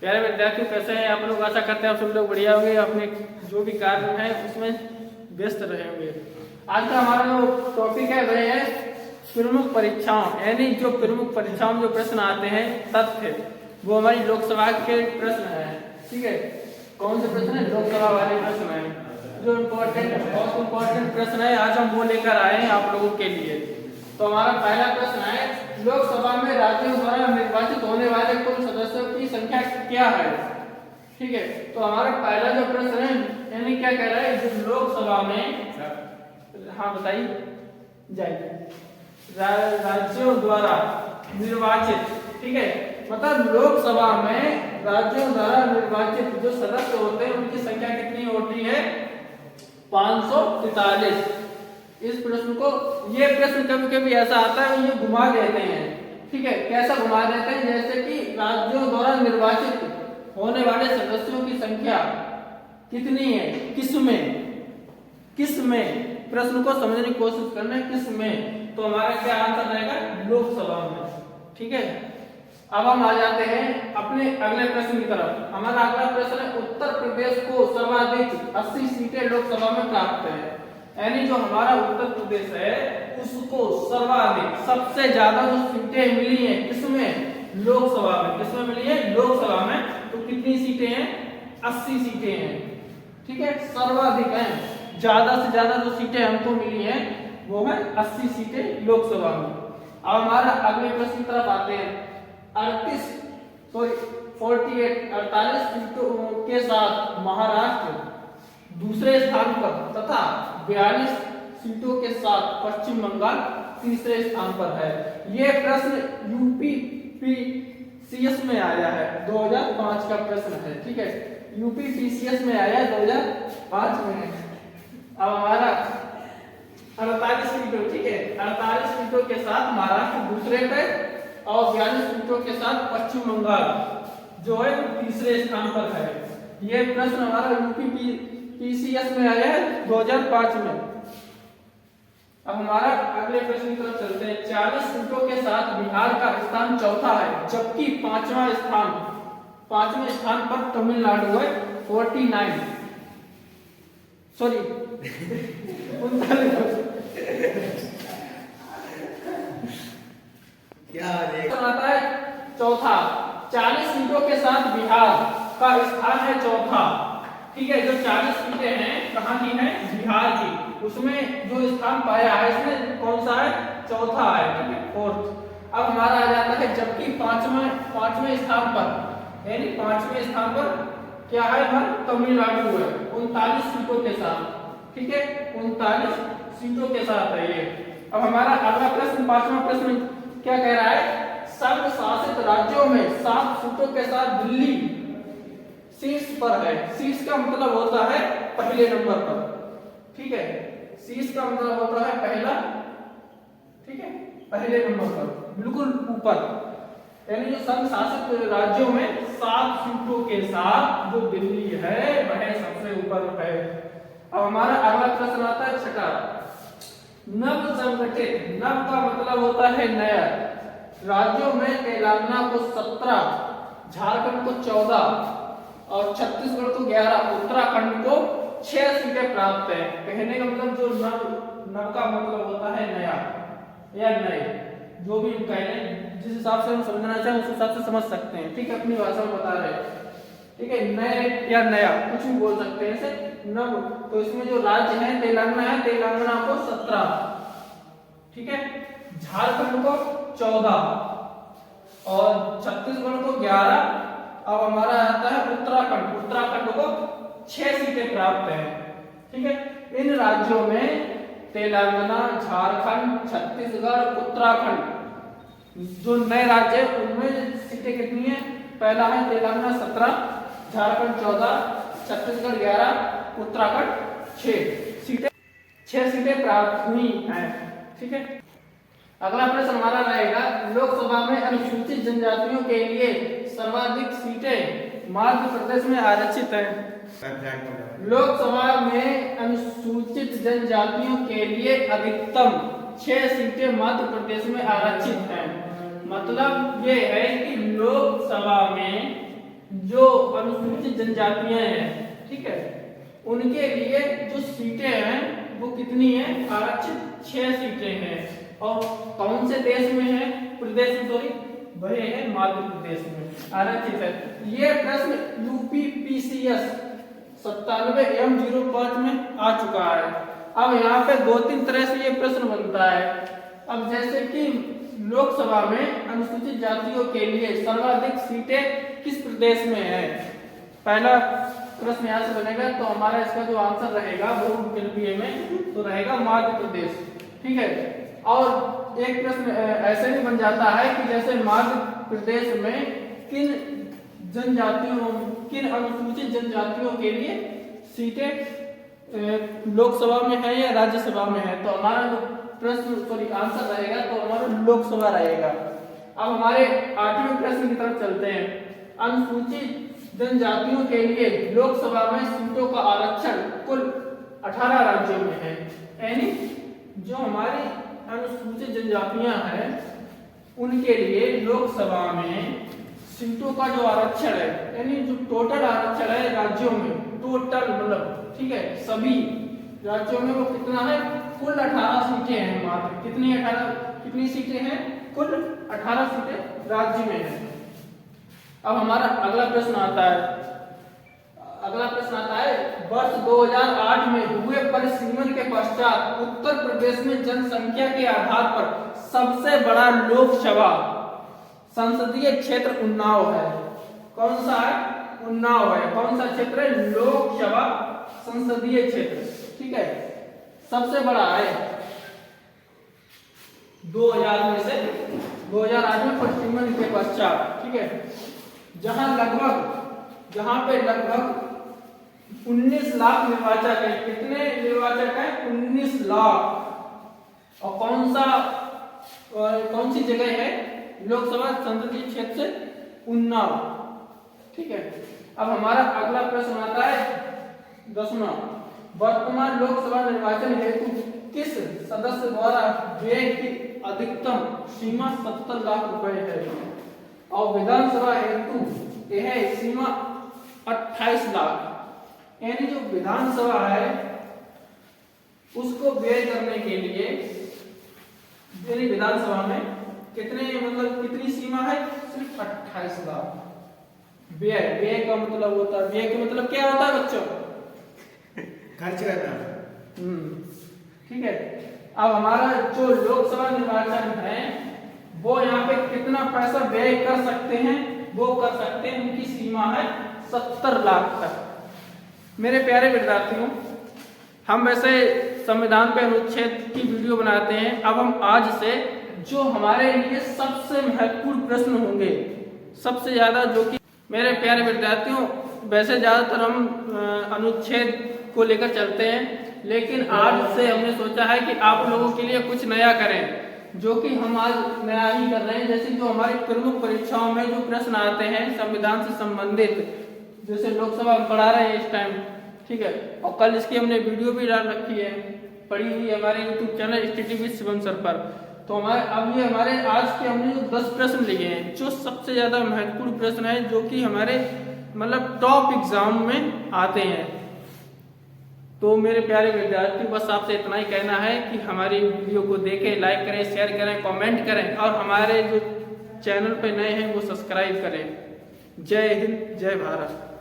प्यारे विद्यार्थियों, कैसे हैं आप लोग? आशा करते हैं आप सब लोग बढ़िया होंगे, अपने जो भी कार्य हैं उसमें व्यस्त रहे होंगे। आज का हमारा जो टॉपिक है वह है प्रमुख परीक्षाओं, यानी जो प्रमुख परीक्षाओं में जो प्रश्न आते हैं तथ्य, वो हमारी लोकसभा के प्रश्न है। ठीक है, कौन से प्रश्न है? लोकसभा वाले प्रश्न है, जो बहुत इम्पोर्टेंट प्रश्न है। आज हम वो लेकर आए हैं आप लोगों के लिए। तो हमारा पहला प्रश्न है, लोकसभा में राज्यों द्वारा निर्वाचित होने वाले कुल सदस्यों की संख्या क्या है? ठीक है, तो हमारा पहला जो प्रश्न है, यानी क्या कह रहा है, जो लोकसभा में, हाँ बताइए, जाइए, राज्यों द्वारा निर्वाचित, ठीक है, मतलब लोकसभा में राज्यों द्वारा निर्वाचित जो सदस्य होते हैं उनकी संख्या कितनी होती है? 543। इस प्रश्न को, ये प्रश्न कभी कभी ऐसा आता है ये घुमा देते हैं। ठीक है, कैसा घुमा देते हैं? जैसे कि राज्यों द्वारा निर्वाचित होने वाले सदस्यों की संख्या कितनी है, किसमें प्रश्न को समझने की कोशिश करना है, किसमें। तो हमारा क्या आंसर रहेगा? लोकसभा में। ठीक है, अब हम आ जाते हैं अपने अगले प्रश्न की तरफ। हमारा अगला प्रश्न है, उत्तर प्रदेश को सर्वाधिक 80 सीटें लोकसभा में प्राप्त है, यानी जो हमारा उत्तर प्रदेश है उसको सर्वाधिक, सबसे ज्यादा जो सीटें मिली हैं किसमें? लोकसभा में। किसमें मिली है? लोकसभा में। तो कितनी सीटें हैं? 80 सीटें हैं। ठीक है, सर्वाधिक है, ज्यादा से ज्यादा जो सीटें हमको मिली हैं वो है 80 सीटें लोकसभा में। अब हमारा अगले प्रश्न की तरफ आते हैं। 48 सीटों के साथ महाराष्ट्र दूसरे स्थान पर तथा 42 सीटों के साथ पश्चिम बंगाल तीसरे स्थान पर है। यह प्रश्न यूपीपीसीएस में आया है, 2005 का प्रश्न है। ठीक है, यूपीपीसीएस में आया 2005 में। अब हमारा 48 सीटों, ठीक है, 48 सीटों के साथ महाराष्ट्र दूसरे पे और 42 सीटों के साथ पश्चिम बंगाल जो है तीसरे स्थान पर है। यह प्रश्न हमारा यूपीपीसीएस में आया है 2005 में। अब हमारा अगले प्रश्न की तरफ चलते हैं। 40 सीटों के साथ बिहार का स्थान चौथा है, जबकि पांचवें स्थान पर तमिलनाडु है 49, सॉरी 39। आता है चौथा। 40 सीटों के साथ बिहार का स्थान है चौथा। ठीक है, जो 40 सीटें हैं कहाँ की हैं? बिहार की। उसमें जो स्थान पाया है इसमें कौन सा है? चौथा है। ठीक है, फोर्थ। अब हमारा आ जाता है, जबकि पांचवें स्थान पर, यानी 5वें स्थान पर क्या है? हमारा तमिलनाडु है 39 सीटों के साथ। ठीक है, 39 सीटों के साथ है ये। अब हमारा अगला प्रश्न, 5वां प्रश्न क्या कह रहा है? संघ शासित राज्यों में 7 सीटों के साथ दिल्ली शीर्ष पर है। शीर्ष का मतलब होता है पहले नंबर पर। ठीक है, शीर्ष का मतलब होता है पहला, ठीक है, पहले नंबर पर, बिल्कुल ऊपर। यानी जो संघ शासित राज्यों में 7 सीटों के साथ जो दिल्ली है वह सबसे ऊपर है। अब हमारा अगला प्रश्न आता है छठा। नव संगठित, नव का मतलब होता है नया, राज्यों में तेलंगाना को 17, झारखंड को 14 और छत्तीसगढ़ को 11, उत्तराखंड को 6 सीटें प्राप्त है। कहने का मतलब जो नव का मतलब होता है नया या नए, जो भी कहने जिस हिसाब से हम समझना चाहें उस हिसाब से समझ सकते हैं। ठीक है, अपनी भाषा में बता रहे हैं। ठीक है, नए या नया कुछ भी बोल सकते हैं इसे, नव। तो इसमें जो राज्य है तेलंगाना है, तेलंगाना को 17, ठीक है, झारखंड को 14 और छत्तीसगढ़ को 11। अब हमारा आता है उत्तराखंड को 6 सीटें प्राप्त है। ठीक है, इन राज्यों में तेलंगाना, झारखंड, छत्तीसगढ़, उत्तराखंड जो नए राज्य है उनमें सीटें कितनी है? पहला है तेलंगाना 17, झारखंड 14, छत्तीसगढ़ 11, उत्तराखंड 6 सीटें प्राप्त हुई हैं। ठीक है, अगला प्रश्न हमारा रहेगा, लोकसभा में अनुसूचित जनजातियों के लिए सर्वाधिक सीटें मध्य प्रदेश में आरक्षित है। लोकसभा में अनुसूचित जनजातियों के लिए अधिकतम 6 सीटें मध्य प्रदेश में आरक्षित हैं। मतलब ये है कि लोकसभा में जो अनुसूचित जनजातियां हैं, ठीक है, उनके लिए जो सीटें हैं वो कितनी है, आरक्षित 6 सीटें हैं। और कौन से देश में है, प्रदेश में, सॉरी, वह है मध्य प्रदेश में आरक्षित है। ये प्रश्न यूपीपीसीएस 97M05 में आ चुका है। अब यहाँ पे 2-3 तरह से ये प्रश्न बनता है। अब जैसे कि लोकसभा में अनुसूचित जातियों के लिए सर्वाधिक सीटें किस प्रदेश में है, पहला प्रश्न यहाँ से बनेगा। तो हमारा इसका जो आंसर रहेगा वो विकल्पीय में तो रहेगा मध्य प्रदेश, ठीक है। और एक प्रश्न ऐसे भी बन जाता है कि जैसे मध्य प्रदेश में किन जनजातियों, किन अनुसूचित जनजातियों के लिए सीटें लोकसभा में है या राज्यसभा में है। तो हमारा जो प्रश्न सॉरी आंसर रहेगा तो हमारा लोकसभा रहेगा। अब हमारे 8वें प्रश्न की तरफ चलते हैं। अनुसूचित जनजातियों के लिए लोकसभा में सीटों का आरक्षण कुल 18 राज्यों में है। यानी जो हमारी अनुसूचित जनजातियां हैं उनके लिए लोकसभा में सीटों का जो आरक्षण है, यानी जो टोटल आरक्षण है राज्यों में, टोटल मतलब, ठीक है, सभी राज्यों में वो कितना है, कुल 18 सीटें हैं। मात्र कितनी सीटें हैं, कुल 18 सीटें राज्य में है। अब हमारा अगला प्रश्न आता है वर्ष 2008 में हुए परिसीमन के पश्चात उत्तर प्रदेश में जनसंख्या के आधार पर सबसे बड़ा लोकसभा संसदीय क्षेत्र उन्नाव है। कौन सा है, उन्नाव है। कौन सा क्षेत्र है, लोकसभा संसदीय क्षेत्र, ठीक है, सबसे बड़ा है 2000 में से 2008 में परिसीमन के पश्चात, ठीक है, जहां पे लगभग 19 लाख निर्वाचक है। कितने निर्वाचक है, 19 लाख। और कौन सी जगह है, लोकसभा संसदीय क्षेत्र से उन्नाव, ठीक है। अब हमारा अगला प्रश्न आता है 10वां। वर्तमान लोकसभा निर्वाचन हेतु किस सदस्य द्वारा व्यय की अधिकतम सीमा 70 लाख रुपए है और विधानसभा हेतु यह सीमा 28 लाख। यानी जो विधानसभा है उसको व्यय करने के लिए, यानी विधानसभा में कितनी सीमा है, सिर्फ 28 लाख। व्यय का मतलब होता है, व्यय का मतलब क्या होता है बच्चों, खर्च करना, ठीक है। अब हमारा जो लोकसभा निर्वाचन है वो यहाँ पे कितना पैसा व्यय कर सकते हैं, वो कर सकते हैं, उनकी सीमा है 70 लाख तक। मेरे प्यारे विद्यार्थियों, हम वैसे संविधान पे अनुच्छेद की वीडियो बनाते हैं। अब हम आज से जो हमारे लिए सबसे महत्वपूर्ण प्रश्न होंगे, सबसे ज्यादा, जो कि मेरे प्यारे विद्यार्थियों वैसे ज्यादातर हम अनुच्छेद को लेकर चलते हैं, लेकिन आज से हमने सोचा है कि आप लोगों के लिए कुछ नया करें, जो कि हम आज नया ही कर रहे हैं। जैसे जो हमारी प्रमुख परीक्षाओं में जो प्रश्न आते हैं संविधान से संबंधित, जैसे लोकसभा में पढ़ा रहे हैं इस टाइम, ठीक है, और कल इसकी हमने वीडियो भी डाल रखी है, पड़ी हुई हमारे YouTube channel STTV Shivam sir पर। तो हमारे आज के हमने जो 10 प्रश्न लिए हैं, जो सबसे ज्यादा महत्वपूर्ण प्रश्न है, जो कि हमारे मतलब टॉप एग्जाम में आते हैं। तो मेरे प्यारे विद्यार्थी, बस आपसे इतना ही कहना है कि हमारी वीडियो को देखें, लाइक करें, शेयर करें, कमेंट करें, और हमारे जो चैनल पे नए हैं वो सब्सक्राइब करें। जय हिंद, जय भारत।